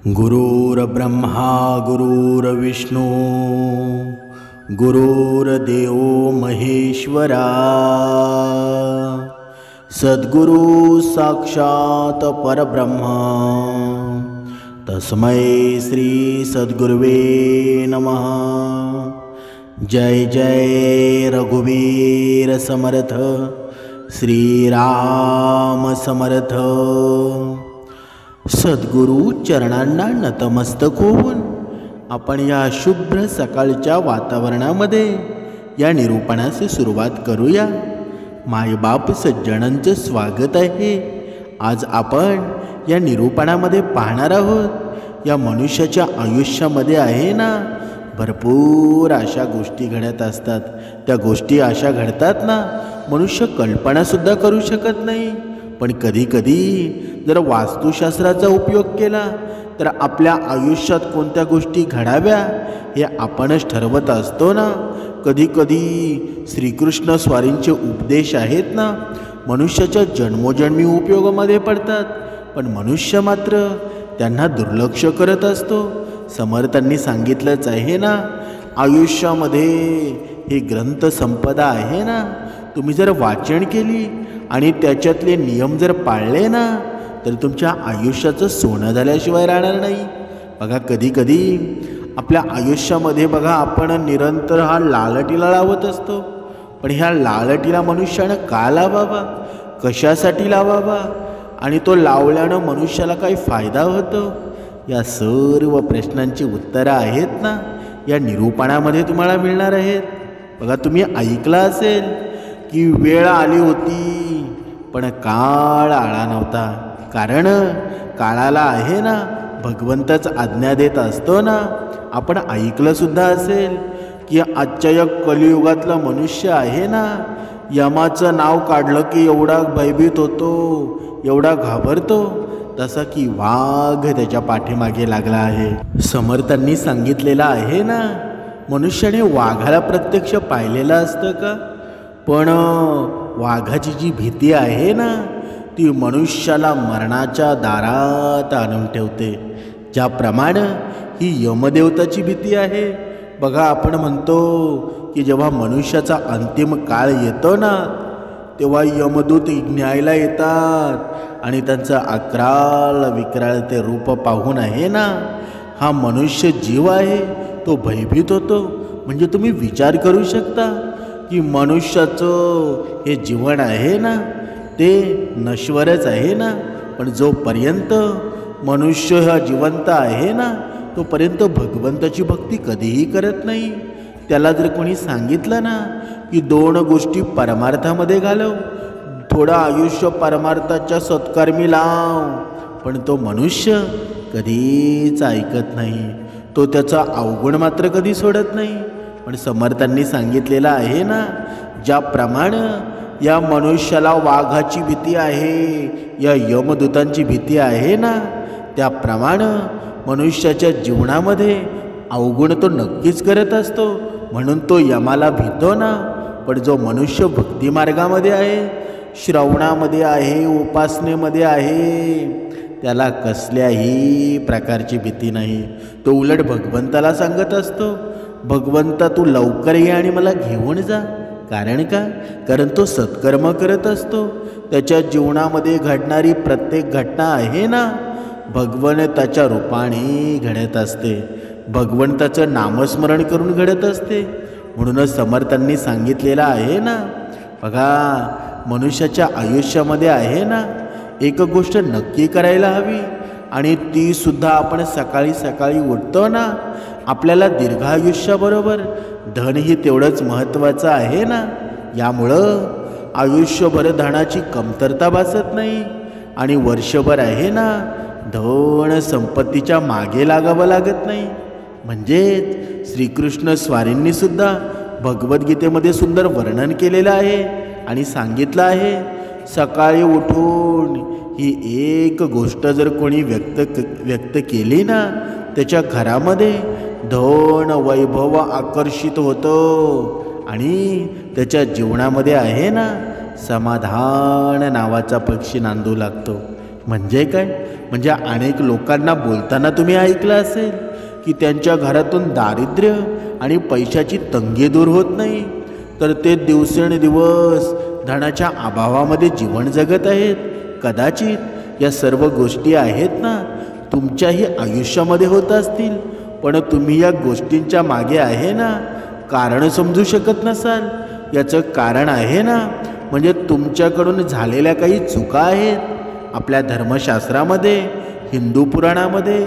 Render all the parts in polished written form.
गुरुर्ब्रह्मा गुरुर्विष्णू गुरुर्देव महेश्वरा सद्गुरु साक्षात परब्रह्म तस्मै श्री सद्गुरुवे नमः। जय जय रघुवीर समर्थ श्री राम समर्थ। सद्गुरु चरणांना नतमस्तक होऊन आपण या शुभ्र सकाळच्या वातावरणामध्ये या निरूपणाची सुरुवात करूया। मायबाप सज्जनांचे स्वागत आहे। आज आपण या निरूपणामध्ये पाहणार आहोत या मनुष्याच्या आयुष्यामध्ये आहे ना भरपूर अशा गोष्टी घडत असतात। त्या गोष्टी अशा घडतात ना मनुष्य कल्पनासुद्धा करू शकत नाही। पण कधी कधी जर वास्तुशास्त्राचा उपयोग केला तर आपल्या आयुष्यात कोणत्या गोष्टी घडाव्या हे आपणच ठरवत असतो ना। कधी कधी श्रीकृष्ण स्वारींचे उपदेश आहेत ना मनुष्याच्या जन्मोजन्मी उपयोगामध्ये पडतात, पण मनुष्य मात्र त्यांना दुर्लक्ष करत असतो। समर्थांनी सांगितलंच आहे ना, आयुष्यामध्ये ही ग्रंथ संपदा आहे ना, तुम्ही जर वाचन केली आणि त्याच्यातले नियम जर पाळले ना तर तुमच्या आयुष्याचं सोनं झाल्याशिवाय राहणार नाही। बघा कधी कधी आपल्या आयुष्यामध्ये बघा आपण निरंतर हा लालटीला लावत असतो, पण ह्या लालटीला मनुष्यानं का लावावा, कशासाठी लावावा आणि तो लावल्यानं मनुष्याला काही फायदा होतो, या सर्व प्रश्नांची उत्तरं आहेत ना या निरूपणामध्ये तुम्हाला मिळणार आहेत। बघा तुम्ही ऐकलं असेल की वेळ आली होती पण काळ आला नव्हता, कारण काळाला आहे ना भगवंतच आज्ञा देत असतो ना। आपण ऐकलं सुद्धा असेल की आजच्या या कलियुगातला मनुष्य आहे ना यमाचं नाव काढलं की एवढा भयभीत होतो, एवढा घाबरतो, तसा की वाघ त्याच्या पाठीमागे लागला आहे। समर्थांनी सांगितलेलं आहे ना, मनुष्याने वाघाला प्रत्यक्ष पाहिलेलं असतं का, पण वाघाची जी भीती आहे ना ती मनुष्याला मरणाच्या दारात आणून ठेवते। ज्याप्रमाणे ही यमदेवताची भीती आहे। बघा आपण म्हणतो की जेव्हा मनुष्याचा अंतिम काळ येतो ना तेव्हा यमदूत न्यायला येतात आणि त्यांचं अक्राळ विक्राळ ते रूप पाहून आहे ना हा मनुष्य जीव आहे तो भयभीत होतो। म्हणजे तुम्ही विचार करू शकता की मनुष्याचं हे जीवन आहे ना ते नश्वरच आहे ना, पण जोपर्यंत मनुष्य हा जिवंत आहे ना तोपर्यंत भगवंताची भक्ती कधीही करत नाही। त्याला जर कोणी सांगितलं ना की दोन गोष्टी परमार्थामध्ये घालव, थोडं आयुष्य परमार्थाच्या सत्कर्मी लाव, पण तो मनुष्य कधीच ऐकत नाही, तो त्याचा अवगुण मात्र कधी सोडत नाही। पण समर्थांनी सांगितलेलं आहे ना, ज्याप्रमाणे या मनुष्याला वाघाची भीती आहे, या यमदूतांची भीती आहे ना, त्याप्रमाणे मनुष्याच्या जीवनामध्ये अवगुण तो नक्कीच करत असतो, म्हणून तो यमाला भीतो ना। पण जो मनुष्य भक्तिमार्गामध्ये आहे, श्रवणामध्ये आहे, उपासनेमध्ये आहे, त्याला कसल्याही प्रकारची भीती नाही। तो उलट भगवंताला सांगत असतो, भगवंता तू लवकर ये आणि मला घेऊन जा। कारण का, कारण तो सत्कर्म करत असतो। त्याच्या जीवनामध्ये घडणारी प्रत्येक घटना आहे ना भगवंताच्या रूपाने घडत असते, भगवंताचं नामस्मरण करून घडत असते। म्हणूनच समर्थांनी सांगितलेलं आहे ना, बघा मनुष्याच्या आयुष्यामध्ये आहे ना एक गोष्ट नक्की करायला हवी, आणि ती सुद्धा आपण सकाळी सकाळी उठतो ना, आपल्याला दीर्घायुष्याबरोबर धनही तेवढंच महत्त्वाचं आहे ना। यामुळं आयुष्यभर धनाची कमतरता भासत नाही आणि वर्षभर आहे ना धन संपत्तीच्या मागे लागावं लागत नाही। म्हणजेच श्रीकृष्ण स्वारींनी सुद्धा भगवद्गीतेमध्ये सुंदर वर्णन केलेलं आहे आणि सांगितलं आहे, सकाळी उठून ही एक गोष्ट जर कोणी व्यक्त केली ना त्याच्या घरामध्ये धन वैभव आकर्षित होतं आणि त्याच्या जीवनामध्ये आहे ना समाधान नावाचा पक्षी नांदू लागतो। म्हणजे काय? म्हणजे अनेक लोकांना बोलताना तुम्ही ऐकलं असेल की त्यांच्या घरातून दारिद्र्य आणि पैशाची तंगी दूर होत नाही, तर ते दिवसेंदिवस धनाच्या अभावामध्ये जीवन जगत आहेत. कदाचित या सर्व गोष्टी आहेत ना तुमच्याही आयुष्यामध्ये होत असतील, पण तुम्ही या गोष्टींच्या मागे आहे ना कारण समजू शकत नसाल. याचं कारण आहे ना म्हणजे तुमच्याकडून झालेल्या काही चुका आहेत. आपल्या धर्मशास्त्रामध्ये, हिंदू पुराणामध्ये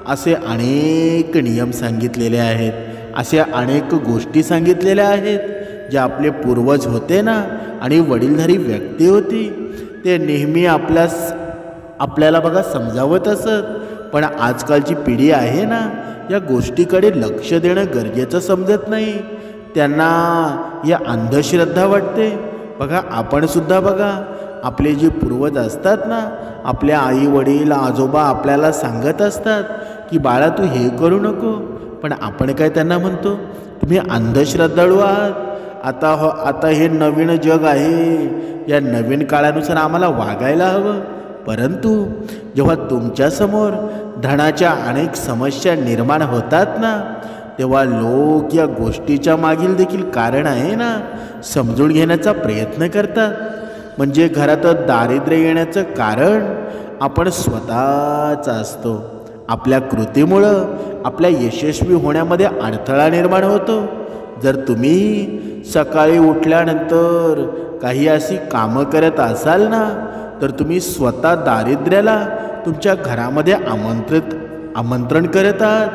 असे अनेक नियम सांगितलेले आहेत, असे अनेक गोष्टी सांगितलेल्या आहेत जे आपले पूर्वज होते ना आणि वडीलधारी व्यक्ती होती, ते नेहमी आपल्याला बघा समजावत असत. पण आजकालची पिढी आहे ना या गोष्टीकडे लक्ष देणं गरजेचं समजत नाही. त्यांना या अंधश्रद्धा वाटते. बघा आपण सुद्धा बघा आपले जे पूर्वज असतात ना, आपल्या आई वडील आजोबा आपल्याला सांगत असतात की बाळा तू हे करू नको, पण आपण काय त्यांना म्हणतो तुम्ही अंधश्रद्धाळू आहात. आता हे नवीन जग आहे, या नवीन काळानुसार आम्हाला वागायला हवं. परंतु जेव्हा तुमच्यासमोर धनाच्या अनेक समस्या निर्माण होतात ना तेव्हा लोक या गोष्टीच्या मागील देखील कारण आहे ना समजून घेण्याचा प्रयत्न करतात. म्हणजे घरात दारिद्र्य येण्याचं कारण आपण स्वतःच असतो. आपल्या कृतीमुळं आपल्या यशस्वी होण्यामध्ये अडथळा निर्माण होतो. जर तुम्ही सकाळी उठल्यानंतर काही अशी कामं करत असाल ना तर तुम्ही स्वतः दारिद्र्याला तुमच्या घरामध्ये आमंत्रण करत आहात,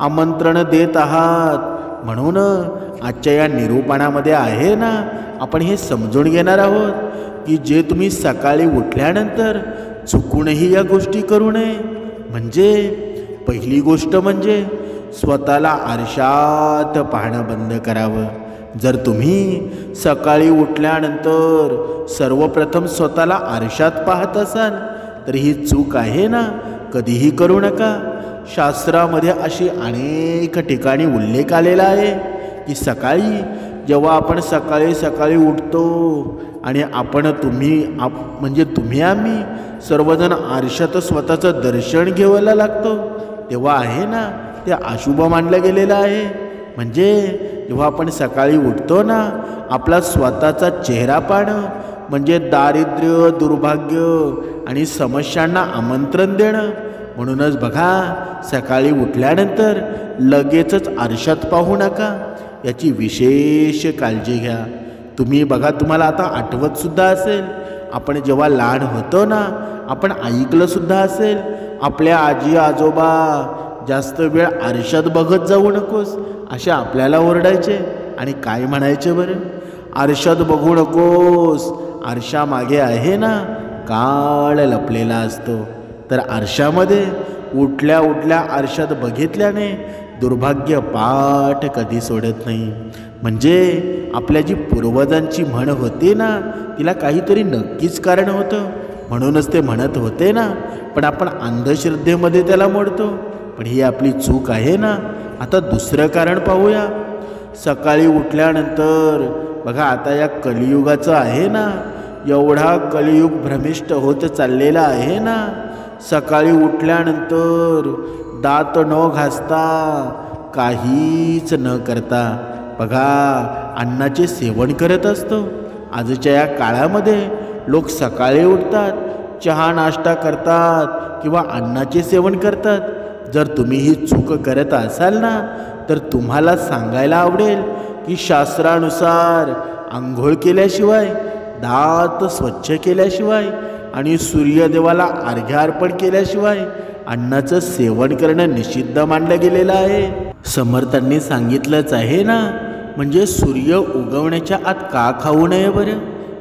आमंत्रण देत आहात. म्हणून आजच्या या निरूपणामध्ये आहे ना आपण हे समजून घेणार आहोत की जे तुम्ही सकाळी उठल्यानंतर चुकूनही या गोष्टी करू नये. म्हणजे पहिली गोष्ट म्हणजे स्वतःला आरशात पाहणं बंद करावं. जर तुम्ही सकाळी उठल्यानंतर सर्वप्रथम स्वतःला आरशात पाहत असाल तर ही चूक आहे ना कधीही करू नका. शास्त्रामध्ये अशी अनेक ठिकाणी उल्लेख आलेला आहे की जेव्हा आपण सकाळी उठतो आणि तुम्ही आम्ही सर्वजण आरशात स्वतःचं दर्शन घ्यायला लागतो तेव्हा आहे ना ते अशुभ मानलं गेलेलं आहे. म्हणजे जेव्हा आपण सकाळी उठतो ना आपला स्वतःचा चेहरा पाहणं म्हणजे दारिद्र्य, दुर्भाग्य आणि समस्यांना आमंत्रण देणं. म्हणूनच बघा सकाळी उठल्यानंतर लगेचच आरशात पाहू नका, याची विशेष काळजी घ्या. तुम्ही बघा तुम्हाला आता आठवतसुद्धा असेल आपण जेव्हा लहान होतो ना आपण ऐकलंसुद्धा असेल आपल्या आजी आजोबा जास्त वेळ आरशात बघत जाऊ नकोस असे आपल्याला ओरडायचे आणि काय म्हणायचे बरं? आरशात बघू नकोस, आरशामागे आहे ना काळ लपलेला असतो. तर आरशामध्ये उठल्या आरशात बघितल्याने दुर्भाग्य पाठ कधी सोडत नाही. म्हणजे आपल्या जी पूर्वजांची म्हण होती ना तिला काहीतरी नक्कीच कारण होतं, म्हणूनच ते म्हणत होते ना. पण आपण अंधश्रद्धेमध्ये त्याला मोडतो. पण ही आपली चूक आहे ना. आता दुसरं कारण पाहूया. सकाळी उठल्यानंतर बघा आता या कलियुगाचं आहे ना एवढा कलियुग भ्रमिष्ट होत चाललेला आहे ना. सकाळी उठल्यानंतर दात न घासता काहीच न करता बघा अन्नाचे सेवन करत असतो. आजच्या या काळामध्ये लोक सकाळी उठतात, चहा नाश्ता करतात किंवा अन्नाचे सेवन करतात. जर तुम्ही ही चूक करत असाल ना तर तुम्हाला सांगायला आवडेल की शास्त्रानुसार आंघोळ केल्याशिवाय, दात स्वच्छ केल्याशिवाय आणि सूर्यदेवाला अर्घ्य अर्पण केल्याशिवाय अन्नाचं सेवन करणं निषिद्ध मानलं गेलेलं आहे. समर्थांनी सांगितलंच आहे ना. म्हणजे सूर्य उगवण्याच्या आत का खाऊ नये बरं?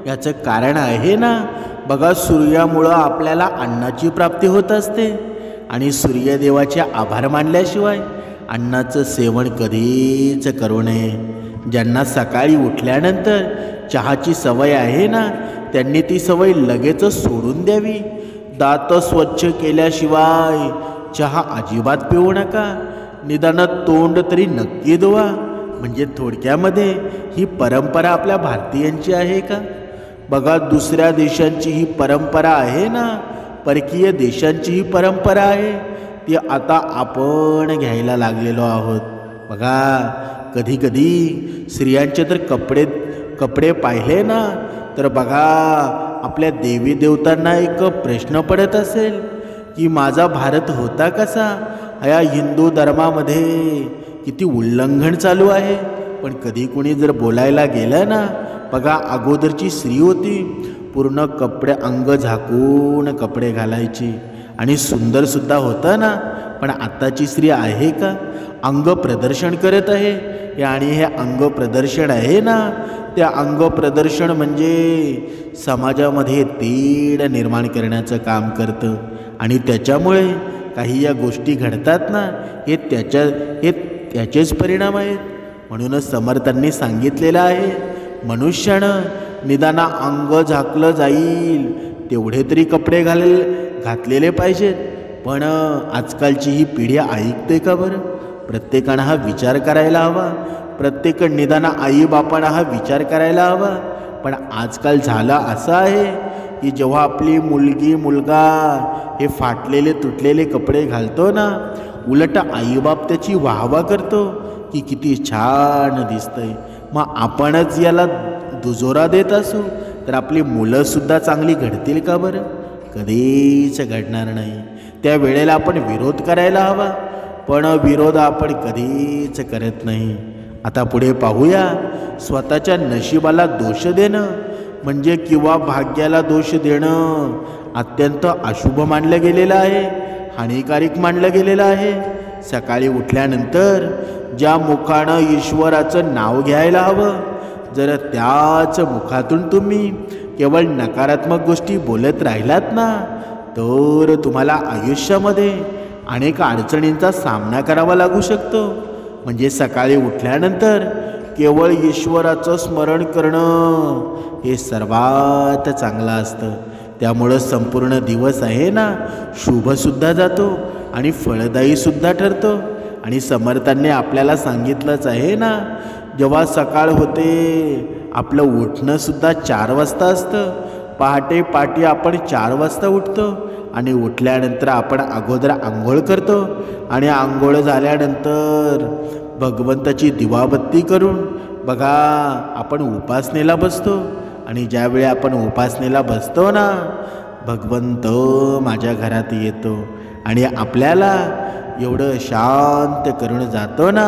याचं कारण आहे ना बघा सूर्यामुळं आपल्याला अन्नाची प्राप्ती होत असते आणि सूर्यदेवाचे आभार मानल्याशिवाय अन्नाचं सेवन कधीच करू नये. ज्यांना सकाळी उठल्यानंतर चहाची सवय आहे ना त्यांनी ती सवय लगेच सोडून द्यावी. दात स्वच्छ केल्याशिवाय चहा अजिबात पिऊ नका. निदान तोंड तरी नक्की धुवा. म्हणजे थोडक्यामध्ये ही परंपरा आपल्या भारतीयांची आहे का? बघा दुसऱ्या देशांची ही परंपरा आहे ना परकीय देशांची ही परंपरा आहे ती आता आपण घ्यायला लागलेलो आहोत. बघा, कधी कधी स्त्रियांचे तर कपडे पाहिले ना तर बघा आपल्या देवी देवतांना एक प्रश्न पडत असेल की माझा भारत होता कसा. या हिंदू धर्मामध्ये किती उल्लंघन चालू आहे. पण कधी कोणी जर बोलायला गेलं ना, बघा अगोदरची स्त्री होती पूर्ण कपडे अंग झाकून कपडे घालायची आणि सुंदरसुद्धा होतं ना. पण आत्ताची स्त्री आहे का, अंग प्रदर्शन करत आहे. आणि हे अंग प्रदर्शन आहे ना, त्या अंग प्रदर्शन म्हणजे समाजामध्ये तेढ निर्माण करण्याचं काम करतं. आणि त्याच्यामुळे काही या गोष्टी घडतात ना, हे त्याचेच परिणाम आहेत. म्हणूनच समर्थांनी सांगितलेलं आहे, मनुष्यानं निदाना अंग झाकलं जाईल तेवढे तरी कपडे घातलेले पाहिजेत. पण आजकालची ही पिढी ऐकते का बरं? प्रत्येकानं हा विचार करायला हवा. प्रत्येक निदाना आईबापांना हा विचार करायला हवा. पण आजकाल झालं असं आहे की जेव्हा आपली मुलगा हे फाटलेले तुटलेले कपडे घालतो ना, उलट आईबाप त्याची वाहवा करतो की किती छान दिसतंय. मग आपणच याला दुजोरा देत असू तर आपली मुलंसुद्धा चांगली घडतील का बरं? कधीच घडणार नाही. त्या वेळेला आपण विरोध करायला हवा, पण विरोध आपण कधीच करत नाही. आता पुढे पाहूया, स्वतःच्या नशिबाला दोष देणं म्हणजे किंवा भाग्याला दोष देणं अत्यंत अशुभ मानलं गेलेलं आहे, हानिकारक मानलं गेलेलं आहे. सकाळी उठल्यानंतर ज्या मुखानं ईश्वराचं नाव घ्यायला हवं, जर त्याच मुखातून तुम्ही केवळ नकारात्मक गोष्टी बोलत राहिलात ना, तर तुम्हाला आयुष्यामध्ये अनेक अडचणींचा सामना करावा लागू शकतो. म्हणजे सकाळी उठल्यानंतर केवळ ईश्वराचं स्मरण करणं हे सर्वात चांगलं असतं. त्यामुळं संपूर्ण दिवस आहे ना, शुभसुद्धा जातो आणि फळदायीसुद्धा ठरतो. आणि समर्थांनी आपल्याला सांगितलंच आहे ना, जेव्हा सकाळ होते आपलं उठणंसुद्धा 4 वाजता असतं. पहाटे आपण 4 वाजता उठतो आणि उठल्यानंतर आपण अगोदर आंघोळ करतो आणि आंघोळ झाल्यानंतर भगवंताची दिवाबत्ती करून बघा आपण उपासनेला बसतो. आणि ज्यावेळी आपण उपासनेला बसतो ना, भगवंत माझ्या घरात येतो आणि आपल्याला एवढं शांत करून जातो ना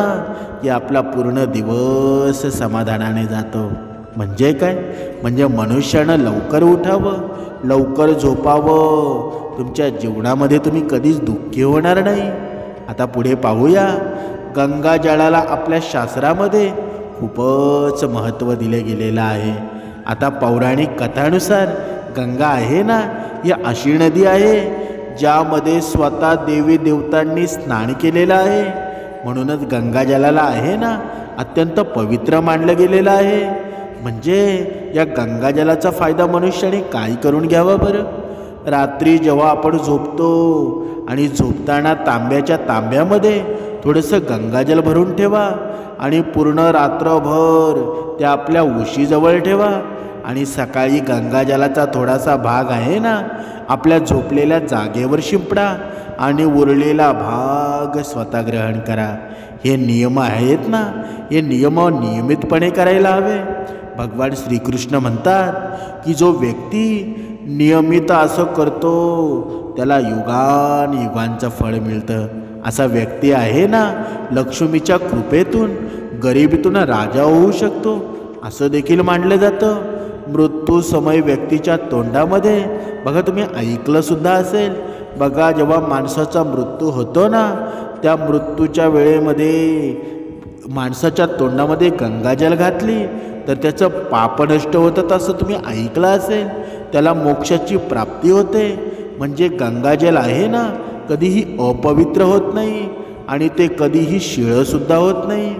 की आपला पूर्ण दिवस समाधानाने जातो. म्हणजे काय, म्हणजे मनुष्यानं लवकर उठावं, लवकर झोपावं. तुमच्या जीवनामध्ये तुम्ही कधीच दुःखी होणार नाही. आता पुढे पाहूया, गंगा जळाला आपल्या शास्त्रामध्ये खूपच महत्त्व दिले गेलेलं आहे. आता पौराणिक कथानुसार गंगा आहे ना, ही अशी नदी आहे ज्यामध्ये स्वतः देवी देवतांनी स्नान केलेलं आहे. म्हणूनच गंगाजलाला आहे ना अत्यंत पवित्र मानलं गेलेलं आहे. म्हणजे या गंगाजलाचा फायदा मनुष्याने काय करून घ्यावा बरं? रात्री जेव्हा आपण झोपतो आणि झोपताना तांब्याच्या तांब्यामध्ये थोडंसं गंगाजल भरून ठेवा आणि पूर्ण रात्रभर त्या आपल्या उशीजवळ ठेवा. आणि सकाळी गंगाजलाचा थोडासा भाग आहे ना आपल्या झोपलेल्या जागेवर शिंपडा आणि उरलेला भाग स्वतः ग्रहण करा. हे नियम आहेत ना, हे नियम नियमितपणे करायला हवे. भगवान श्रीकृष्ण म्हणतात की जो व्यक्ती नियमित असं करतो त्याला युगांचं फळ मिळतं. असा व्यक्ती आहे ना लक्ष्मीच्या कृपेतून गरिबीतून राजा होऊ शकतो असं देखील मानलं जातं. मृत्यू समय व्यक्तीच्या तोंडामध्ये बघा, तुम्ही ऐकलं सुद्धा असेल, बघा जेव्हा माणसाचा मृत्यू होतो ना, त्या मृत्यूच्या वेळेमध्ये माणसाच्या तोंडामध्ये गंगाजल घातली तर त्याचं पाप नष्ट होतं, तसं तुम्ही ऐकलं असेल. त्याला मोक्षाची प्राप्ती होते. म्हणजे गंगाजल आहे ना कधीही अपवित्र होत नाही आणि ते कधीही शिळंसुद्धा होत नाही.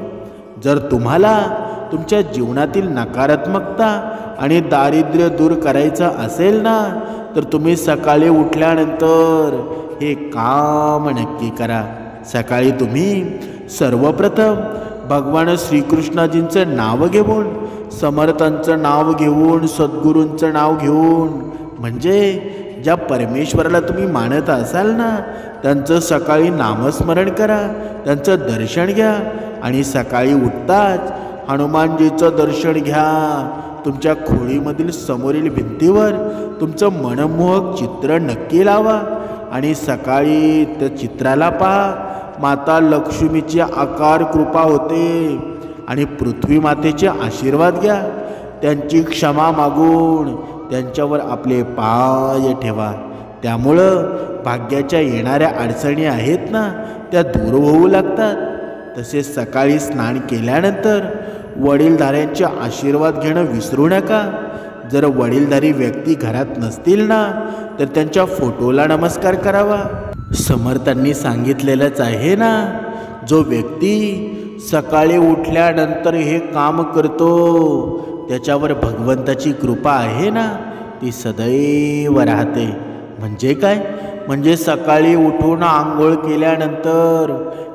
जर तुम्हाला तुमच्या जीवनातील नकारात्मकता आणि दारिद्र्य दूर करायचं असेल ना, तर तुम्ही सकाळी उठल्यानंतर हे काम नक्की करा. सकाळी तुम्ही सर्वप्रथम भगवान श्रीकृष्णाजींचं नाव घेऊन, समर्थांचं नाव घेऊन, सद्गुरूंचं नाव घेऊन, म्हणजे ज्या परमेश्वराला तुम्ही मानत असाल ना, त्यांचं सकाळी नामस्मरण करा, त्यांचं दर्शन घ्या आणि सकाळी उठताच हनुमानजीचं दर्शन घ्या. तुमच्या खोळीमधील समोरील भिंतीवर तुमचं मनमोहक चित्र नक्की लावा आणि सकाळी त्या चित्राला पहा. माता लक्ष्मीची आकार कृपा होते आणि पृथ्वी मातेचे आशीर्वाद घ्या. त्यांची क्षमा मागून त्यांच्यावर आपले पाय ठेवा. त्यामुळं भाग्याच्या येणाऱ्या अडचणी आहेत ना, त्या दूर होऊ लागतात. तसेच सकाळी स्नान केल्यानंतर वडीलधाऱ्यांचे आशीर्वाद घेणं विसरू नका. जर वडीलधारी व्यक्ती घरात नसतील ना, तर त्यांच्या फोटोला नमस्कार करावा. समर्थांनी सांगितलेलंच आहे ना, जो व्यक्ती सकाळी उठल्यानंतर हे काम करतो त्याच्यावर भगवंताची कृपा आहे ना, ती सदैव राहते. म्हणजे काय? म्हणजे सकाळी उठून आंघोळ केल्यानंतर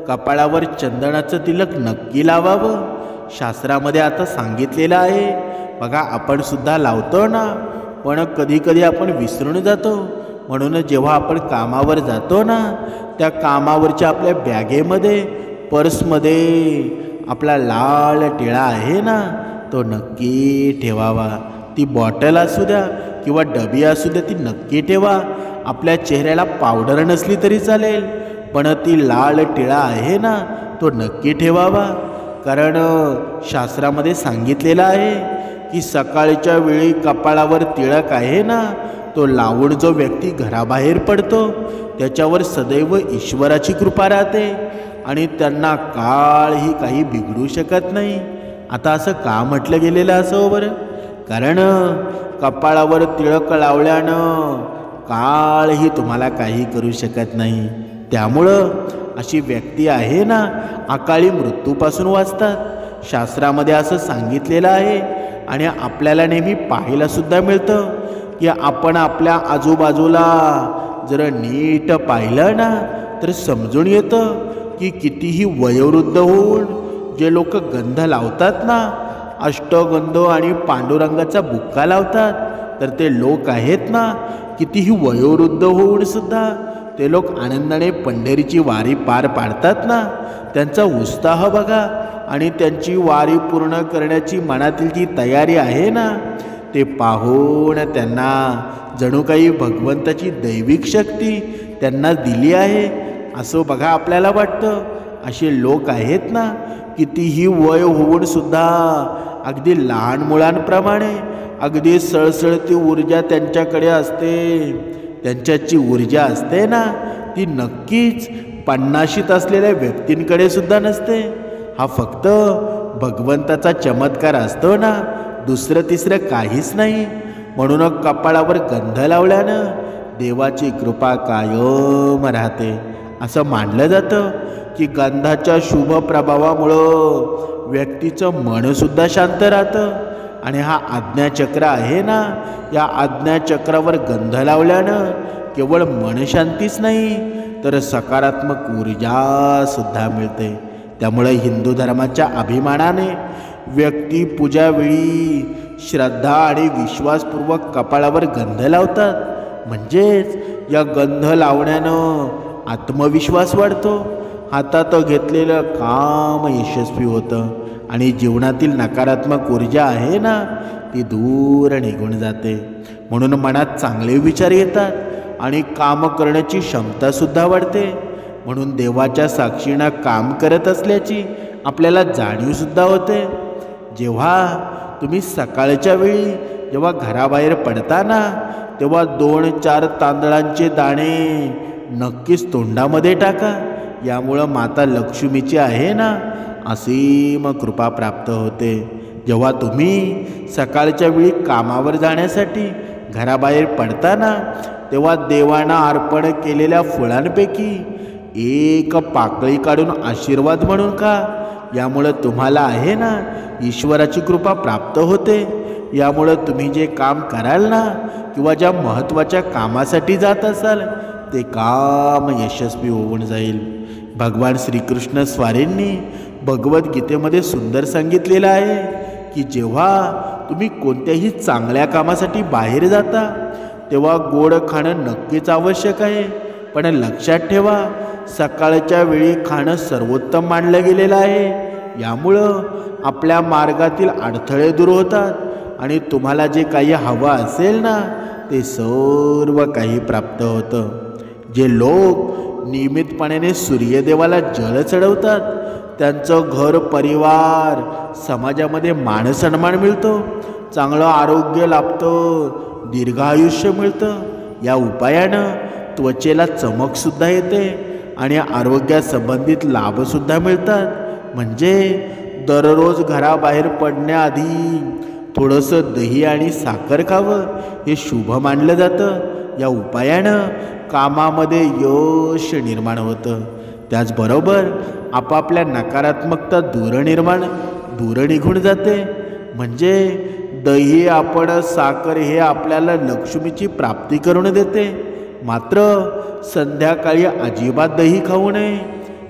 कपाळावर चंदनाचं तिलक नक्की लावावं. शास्त्रामध्ये आता सांगितलेलं आहे बघा. आपण सुद्धा लावतो ना, पण कधीकधी आपण विसरून जातो. म्हणून जेव्हा आपण कामावर जातो ना, त्या कामावरच्या आपल्या बॅगेमध्ये, पर्समध्ये आपला लाल टिळा आहे ना, तो नक्की ठेवावा. ती बॉटल असू द्या किंवा डबी असू द्या, ती नक्की ठेवा. आपल्या चेहऱ्याला पावडर नसली तरी चालेल, पण ती लाल टिळा आहे ना, तो नक्की ठेवावा. कारण शास्त्रामध्ये सांगितलेलं आहे की सकाळच्या वेळी कपाळावर तिळक आहे ना, तो लावून जो व्यक्ती घराबाहेर पडतो त्याच्यावर सदैव ईश्वराची कृपा राहते आणि त्यांना काळही काही बिघडू शकत नाही. आता असं का म्हटलं गेलेलं असं बरं? कारण कपाळावर तिळक लावल्यानं काळही तुम्हाला काही करू शकत नाही. त्यामुळं अशी व्यक्ती आहे ना, अकाळी मृत्यूपासून वाचतात. शास्त्रामध्ये असं सांगितलेलं आहे आणि आपल्याला नेहमी पाहायला सुद्धा मिळतं की आपण आपल्या आजूबाजूला जर नीट पाहिलं ना, तर समजून येतं की कितीही वयोवृद्ध होऊन जे लोक गंध लावतात ना, अष्टगंध आणि पांडुरंगाचा बुक्का लावतात, तर ते लोक आहेत ना, कितीही वयोवृद्ध होऊन सुद्धा ते लोक आनंदाने पंढरीची वारी पार पाडतात ना. त्यांचा उत्साह बघा आणि त्यांची वारी पूर्ण करण्याची मनातील जी तयारी आहे ना, ते पाहून त्यांना जणू काही भगवंताची दैविक शक्ती त्यांना दिली आहे असं बघा आपल्याला वाटतं. असे लोक आहेत ना, कितीही वय होऊन सुद्धा अगदी लहान मुलांप्रमाणे अगदी सळसळती ऊर्जा त्यांच्याकडे असते. त्यांच्याची ऊर्जा असते ना, ती नक्कीच 50शीत असलेल्या व्यक्तींकडे सुद्धा नसते. हा फक्त भगवंताचा चमत्कार असतो ना, दुसरं तिसरं काहीच नाही. म्हणून कपाळावर गंध लावल्यानं देवाची कृपा कायम राहते. असं मानलं जातं की गंधाच्या शुभ प्रभावामुळं व्यक्तीचं मनसुद्धा शांत राहतं. आणि हा आज्ञाचक्र आहे ना, या आज्ञाचक्रावर गंध लावल्यानं केवळ मनशांतीच नाही तर सकारात्मक ऊर्जासुद्धा मिळते. त्यामुळे हिंदू धर्माच्या अभिमानाने व्यक्ती पूजावेळी श्रद्धा आणि विश्वासपूर्वक कपाळावर गंध लावतात. म्हणजेच या गंध लावण्यानं आत्मविश्वास वाढतो, हातात घेतलेलं काम यशस्वी होतं आणि जीवनातील नकारात्मक ऊर्जा आहे ना, ती दूर निघून जाते. म्हणून मनात चांगले विचार येतात आणि काम करण्याची क्षमतासुद्धा वाढते. म्हणून देवाच्या साक्षीनं काम करत असल्याची आपल्याला जाणीवसुद्धा होते. जेव्हा तुम्ही सकाळच्या वेळी जेव्हा घराबाहेर पडताना, तेव्हा 2-4 तांदळांचे दाणे नक्कीच तोंडामध्ये टाका. यामुळं माता लक्ष्मीची आहे ना, असीम कृपा प्राप्त होते. जेव्हा तुम्ही सकाळच्या वेळी कामावर जाण्यासाठी घराबाहेर पडताना, तेव्हा देवांना अर्पण केलेल्या फुलांपैकी एक पाकळी काढून आशीर्वाद म्हणून खा. यामुळं तुम्हाला आहे ना, ईश्वराची कृपा प्राप्त होते. यामुळं तुम्ही जे काम कराल ना, किंवा ज्या महत्त्वाच्या कामासाठी जात असाल, ते काम यशस्वी होऊन जाईल. भगवान श्रीकृष्ण स्वारींनी भगवद्गीतेमध्ये सुंदर सांगितलेलं आहे की जेव्हा तुम्ही कोणत्याही चांगल्या कामासाठी बाहेर जाता, तेव्हा गोड खाणं नक्कीच आवश्यक आहे. पण लक्षात ठेवा, सकाळच्या वेळी खाणं सर्वोत्तम मानलं गेलेलं आहे. यामुळं आपल्या मार्गातील अडथळे दूर होतात आणि तुम्हाला जे काही हवं असेल ना, ते सर्व काही प्राप्त होतं. जे लोक नियमितपणे सूर्यदेवाला जल चढवतात, त्यांचं घर, परिवार, समाजामध्ये मानसन्मान मिळतो, चांगलं आरोग्य लाभतं, दीर्घ आयुष्य मिळतं. या उपायानं त्वचेला चमकसुद्धा येते आणि आरोग्यासंबंधित लाभसुद्धा मिळतात. म्हणजे दररोज घराबाहेर पडण्याआधी थोडंसं दही आणि साखर खावं हे शुभ मानलं जातं. या उपायानं कामामध्ये यश निर्माण होतं. त्याचबरोबर आपापल्या नकारात्मकता दूर निघून जाते. म्हणजे दही, साखर हे आपल्याला लक्ष्मीची प्राप्ती करून देते. मात्र संध्याकाळी अजिबात दही खाऊ नये,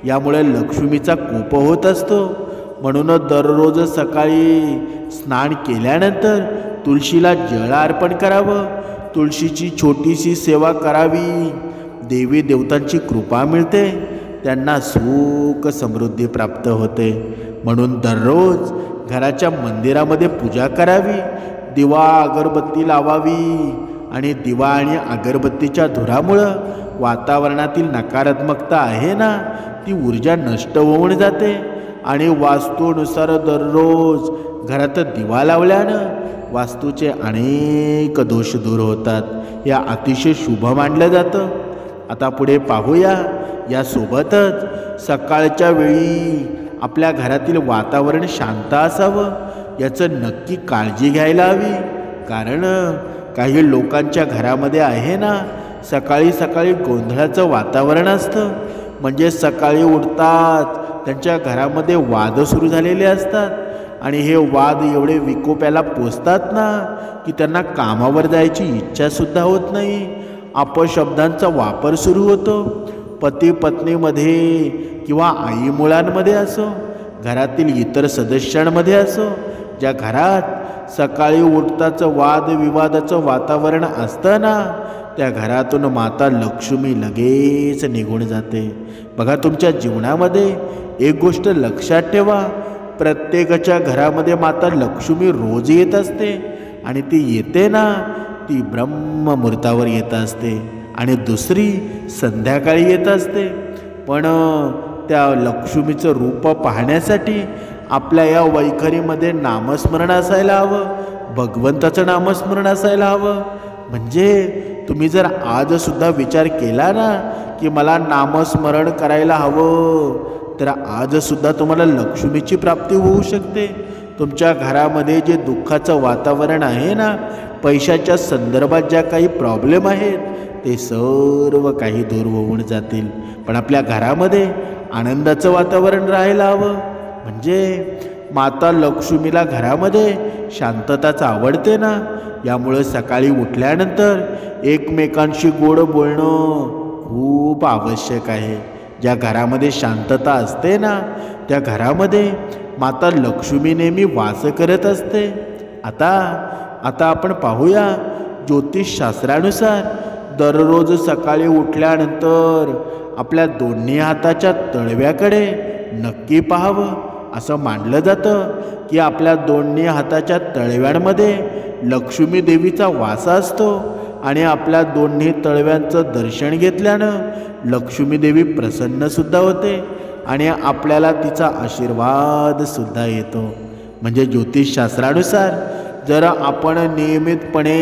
यामुळे लक्ष्मीचा कोप होत असतो. म्हणून दररोज सकाळी स्नान केल्यानंतर तुळशीला जल अर्पण करावं, तुळशीची छोटीशी सेवा करावी. देवी देवतांची कृपा मिळते, त्यांना सुख समृद्धी प्राप्त होते. म्हणून दररोज घराच्या मंदिरामध्ये पूजा करावी, दिवा अगरबत्ती लावावी आणि दिवा आणि अगरबत्तीच्या धुरामुळं वातावरणातील नकारात्मकता आहे ना, ती ऊर्जा नष्ट होऊन जाते. आणि वास्तूनुसार दररोज घरात दिवा लावल्यानं वास्तूचे अनेक दोष दूर होतात. या अतिशय शुभ मानलं जातं. आता पुढे पाहूया. यासोबतच सकाळच्या वेळी आपल्या घरातील वातावरण शांत असावं याचं नक्की काळजी घ्यायला हवी. कारण काही लोकांच्या घरामध्ये आहे ना, सकाळी सकाळी गोंधळाचं वातावरण असतं. म्हणजे सकाळी उठतात, त्यांच्या घरामध्ये वाद सुरू झालेले असतात आणि हे वाद एवढे विकोप्याला पोचतात ना की त्यांना कामावर जायची इच्छासुद्धा होत नाही. अपशब्दांचा वापर सुरू होतो. पती पत्नीमध्ये किंवा आई मुलांमध्ये असो, घरातील इतर सदस्यांमध्ये असो, ज्या घरात सकाळी उठताचं वादविवादाचं वातावरण असतं ना, त्या घरातून माता लक्ष्मी लगेच निघून जाते. बघा, तुमच्या जीवनामध्ये एक गोष्ट लक्षात ठेवा, प्रत्येकाच्या घरामध्ये माता लक्ष्मी रोज येत असते आणि ती येते ना, ती ब्रह्ममुहूर्तावर येत असते आणि दुसरी संध्याकाळी येत असते. पण त्या लक्ष्मीचं रूप पाहण्यासाठी आपल्या या वैखरीमध्ये नामस्मरण असायला हवं, भगवंताचं नामस्मरण असायला हवं. म्हणजे तुम्ही जर आजसुद्धा विचार केला ना की मला नामस्मरण करायला हवं, तर आजसुद्धा तुम्हाला लक्ष्मीची प्राप्ती होऊ शकते. तुमच्या घरामध्ये जे दुःखाचं वातावरण आहे ना, पैशाच्या संदर्भात ज्या काही प्रॉब्लेम आहेत, ते सर्व काही दूर होऊन जातील. पण आपल्या घरामध्ये आनंदाचं वातावरण राहायला हवं. म्हणजे माता लक्ष्मीला घरामध्ये शांतताच आवडते ना, यामुळं सकाळी उठल्यानंतर एकमेकांशी गोड बोलणं खूप आवश्यक आहे. ज्या घरामध्ये शांतता असते ना, त्या घरामध्ये माता लक्ष्मी नेहमी वास करत असते. आता आपण पाहूया, ज्योतिषशास्त्रानुसार दररोज सकाळी उठल्यानंतर आपल्या दोन्ही हाताच्या तळव्याकडे नक्की पाहावं. असं मानलं जातं की आपल्या दोन्ही हाताच्या तळव्यांमध्ये लक्ष्मी देवीचा वास असतो आणि आपल्या दोन्ही तळव्यांचं दर्शन घेतल्यानं लक्ष्मी देवी प्रसन्नसुद्धा होते आणि आपल्याला तिचा आशीर्वादसुद्धा येतो. म्हणजे ज्योतिषशास्त्रानुसार जर आपण नियमितपणे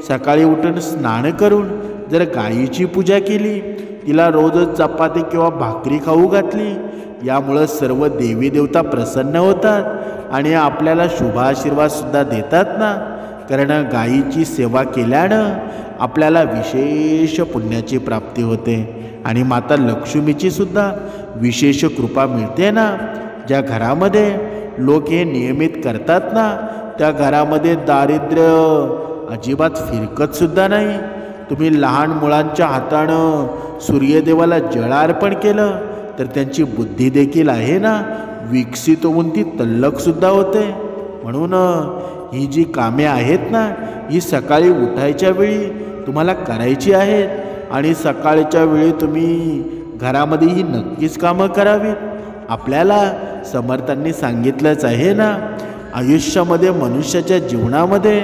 सकाळी उठून स्नान करून जर गायीची पूजा केली, तिला रोज चपाती किंवा भाकरी खाऊ घातली, यामुळं सर्व देवी देवता प्रसन्न होतात आणि आपल्याला शुभ आशीर्वादसुद्धा देतात ना. कारण गायीची सेवा केल्यानं आपल्याला विशेष पुण्याची प्राप्ती होते आणि माता लक्ष्मीची सुद्धा विशेष कृपा मिळते ना. ज्या घरामध्ये लोक हे नियमित करतात ना, त्या घरामध्ये दारिद्र्य अजिबात फिरकतसुद्धा नाही. तुम्ही लहान मुलांच्या हातानं सूर्यदेवाला जल अर्पण केलं तर त्यांची बुद्धी देखील आहे ना, विकसित होऊन ती तल्लखसुद्धा होते. म्हणून ही जी कामे आहेत ना, ही सकाळी उठायच्या वेळी तुम्हाला करायची आहेत आणि सकाळच्या वेळी तुम्ही घरामध्ये ही नक्कीच कामं करावीत। आपल्याला समर्थांनी सांगितलंच आहे ना, आयुष्यामध्ये मनुष्याच्या जीवनामध्ये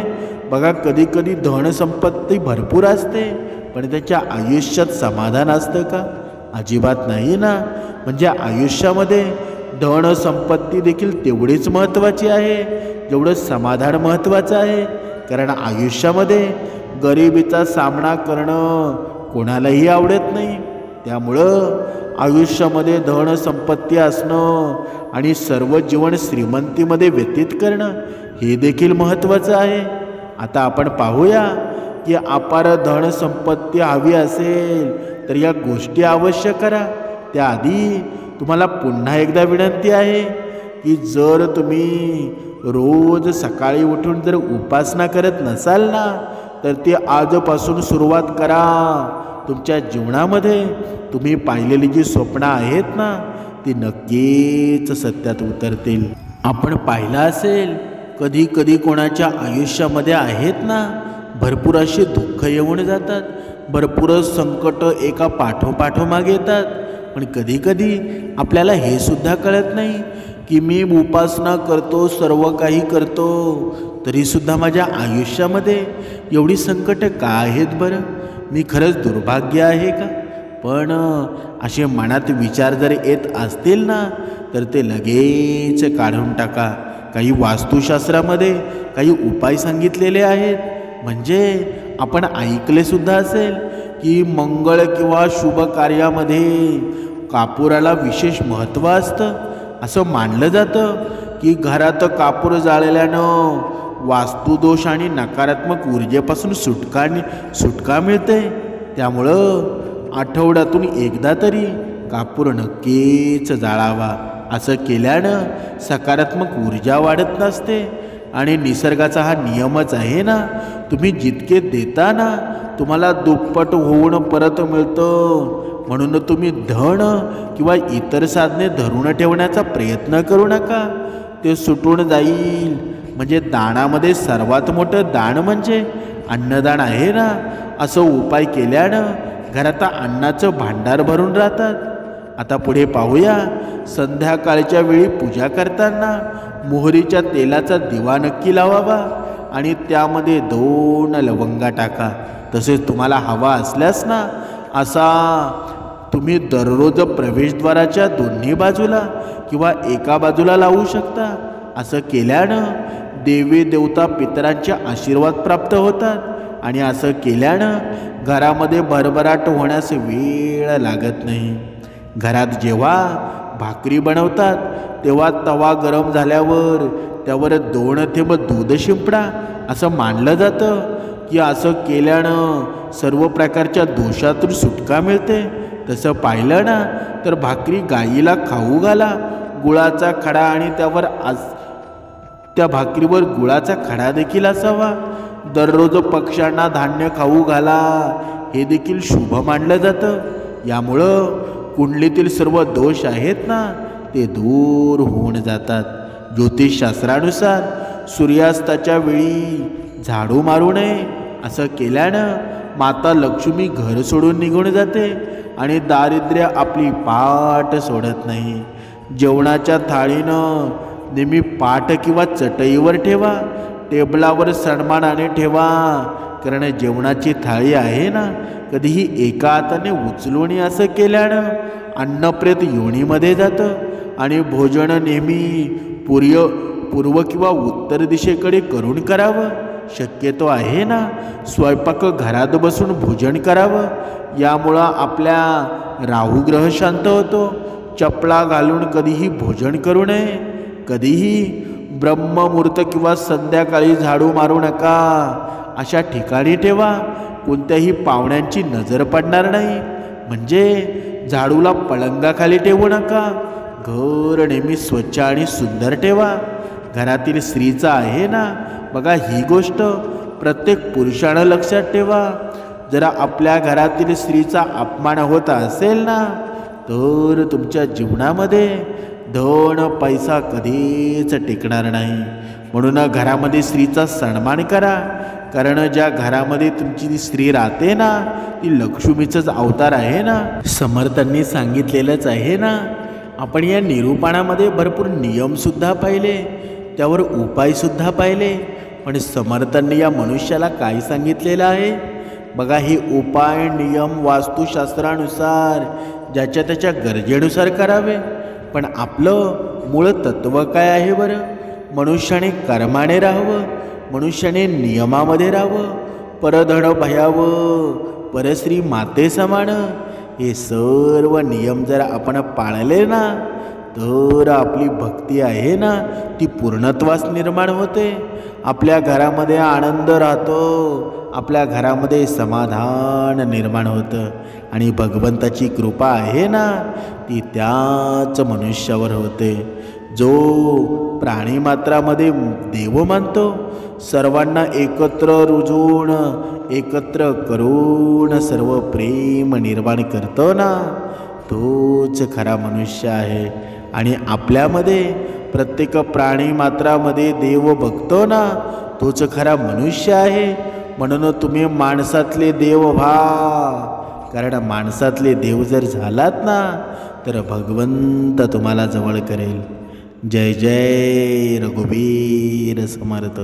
बघा कधीकधी धनसंपत्ती भरपूर असते, पण त्याच्या आयुष्यात समाधान असतं का? अजिबात नाही ना। म्हणजे आयुष्यामध्ये धनसंपत्ती देखील तेवढीच महत्त्वाची आहे जेवढं समाधान महत्त्वाचं आहे। कारण आयुष्यामध्ये गरिबीचा सामना करणं कोणालाही आवडत नाही। त्यामुळं आयुष्यामध्ये धनसंपत्ती असणं आणि सर्व जीवन श्रीमंतीमध्ये व्यतीत करणं हे देखील महत्त्वाचं आहे। आता आपण पाहूया की अपार धनसंपत्ती हवी असेल तर या गोष्टी अवश्य करा। त्याआधी तुम्हाला पुन्हा एकदा विनंती आहे की जर तुम्ही रोज सकाळी उठून जर उपासना करत नसाल ना, तर ती आजपासून सुरुवात करा। तुमच्या जीवनामध्ये तुम्ही पाहिलेली जी स्वप्न आहेत ना, ती नक्कीच सत्यात उतरतील। आपण पाहिलं असेल कधी कधी कोणाच्या आयुष्यामध्ये आहेत ना, भरपूर अशी दुःख येऊन जातात, भरपूर संकट एका पाठोपाठोमागे येतात, पण कधी कधी आपल्याला हे सुद्धा कळत नाही की मी उपासना करतो, सर्व काही करतो, तरीसुद्धा माझ्या आयुष्यामध्ये एवढी संकट का आहेत बरं? मी खरंच दुर्भाग्य आहे का? पण असे मनात विचार जर येत असतील ना, तर ते लगेच काढून टाका। काही वास्तुशास्त्रामध्ये काही उपाय सांगितलेले आहेत, म्हणजे आपण ऐकले सुद्धा असेल की मंगळ किंवा शुभ कार्यामध्ये कापुराला विशेष महत्त्व असतं। असं मानलं जातं की घरात कापूर जाळल्यानं वास्तुदोष आणि नकारात्मक ऊर्जेपासून सुटका मिळते। त्यामुळं आठवड्यातून एकदा तरी कापूर नक्कीच जाळावा। असं केल्यानं सकारात्मक ऊर्जा वाढत नसते आणि निसर्गाचा हा नियमच आहे ना, तुम्ही जितके देता ना तुम्हाला दुप्पट होऊन परत मिळतं। म्हणून तुम्ही धन किंवा इतर साधने धरून ठेवण्याचा प्रयत्न करू नका, ते सुटून जाईल। म्हणजे दानामध्ये सर्वात मोठं दान म्हणजे अन्नदान आहे ना, असं उपाय केल्यानं घरात अन्नाचं भांडार भरून राहतात। आता पुढे पाहूया, संध्याकाळच्या वेळी पूजा करताना मोहरीच्या तेलाचा दिवा नक्की लावावा आणि त्यामध्ये 2 लवंगा टाका। तसेच तुम्हाला हवा असल्यास ना, असा तुम्ही दररोज प्रवेशद्वाराच्या दोन्ही बाजूला किंवा एका बाजूला लावू शकता। असं केल्यानं देवी देवता पितरांचे आशीर्वाद प्राप्त होतात आणि असं केल्यानं घरामध्ये भरभराट होण्यास वेळ लागत नाही। घरात जेव्हा भाकरी बनवतात तेव्हा तवा गरम झाल्यावर त्यावर 2 थेंब दूध शिंपडा, असं मानलं जातं की असं केल्यानं सर्व प्रकारच्या दोषातून सुटका मिळते। तसं पाहिलं ना तर भाकरी गाईला खाऊ घाला, गुळाचा खडा आणि त्या भाकरीवर गुळाचा खडा देखील असावा। दररोज पक्ष्यांना धान्य खाऊ घाला, हे देखील शुभ मानलं जातं। यामुळं कुंडलीतील सर्व दोष आहेत ना, ते दूर होऊन जातात। ज्योतिषशास्त्रानुसार सूर्यास्ताच्या वेळी झाडू मारू नये। असं केल्यानं माता लक्ष्मी घर सोडून निघून जाते आणि दारिद्र्य आपली पाठ सोडत नाही। जेवणाच्या थाळीनं नेहमी पाट किंवा चटईवर ठेवा, टेबलावर सन्मानाने ठेवा। कारण जेवणाची थाळी आहे ना, कधीही एका हाताने उचलून असं केल्यानं अन्नप्रेत योनीमध्ये जातं आणि भोजन नेहमी पूर्व किंवा उत्तर दिशेकडे करून करावं। शक्यतो आहे ना, स्वयंपाक घरात बसून भोजन करावं। यामुळं आपल्या राहुग्रह शांत होतो। चपला घालून कधीही भोजन करू नये। कधीही ब्रह्ममुहूर्त किंवा संध्याकाळी झाडू मारू नका, अशा ठिकाणी ठेवा कोणत्याही पाहुण्यांची नजर पडणार नाही। म्हणजे झाडूला पलंगाखाली ठेवू नका। घर नेहमी स्वच्छ आणि सुंदर ठेवा। घरातील स्त्रीचा आहे ना, बघा ही गोष्ट प्रत्येक पुरुषानं लक्षात ठेवा। जरा आपल्या घरातील स्त्रीचा अपमान होत असेल ना, तर तुमच्या जीवनामध्ये धन पैसा कधीच टिकणार नाही। म्हणून घरामध्ये स्त्रीचा सन्मान करा, कारण ज्या घरामध्ये तुमची ती स्त्री राहते ना, ती लक्ष्मीचाच अवतार आहे ना. समर्थांनी सांगितलेलंच आहे ना. आपण या निरूपणामध्ये भरपूर नियमसुद्धा पाहिले, त्यावर उपायसुद्धा पाहिले. पण समर्थांनी या मनुष्याला काय सांगितलेलं आहे बघा. हे उपाय नियम वास्तुशास्त्रानुसार ज्याच्या त्याच्या गरजेनुसार करावे. पण आपलं मूळ तत्त्व काय आहे बरं? मनुष्याने कर्माने राहावं, मनुष्याने नियमामध्ये राहावं, परधड भयावं, परश्री माते समान. हे सर्व नियम जर आपण पाळले ना, तर आपली भक्ती आहे ना, ती पूर्णत्वास निर्माण होते. आपल्या घरामध्ये आनंद राहतो, आपल्या घरामध्ये समाधान निर्माण होतं. आणि भगवंताची कृपा आहे ना, ती त्याच मनुष्यावर होते जो प्राणीमात्रामध्ये देव मानतो. सर्वांना एकत्र रुजवून, एकत्र करून सर्व प्रेम निर्माण करतो ना, तोच खरा मनुष्य आहे. आणि आपल्यामध्ये प्रत्येक प्राणीमात्रामध्ये देव बघतो ना, तोच खरा मनुष्य आहे. म्हणून तुम्ही माणसातले देव व्हा. कारण माणसातले देव जर झालात ना, तर भगवंत तुम्हाला जवळ करेल. जय जय रघुवीर समर्थ.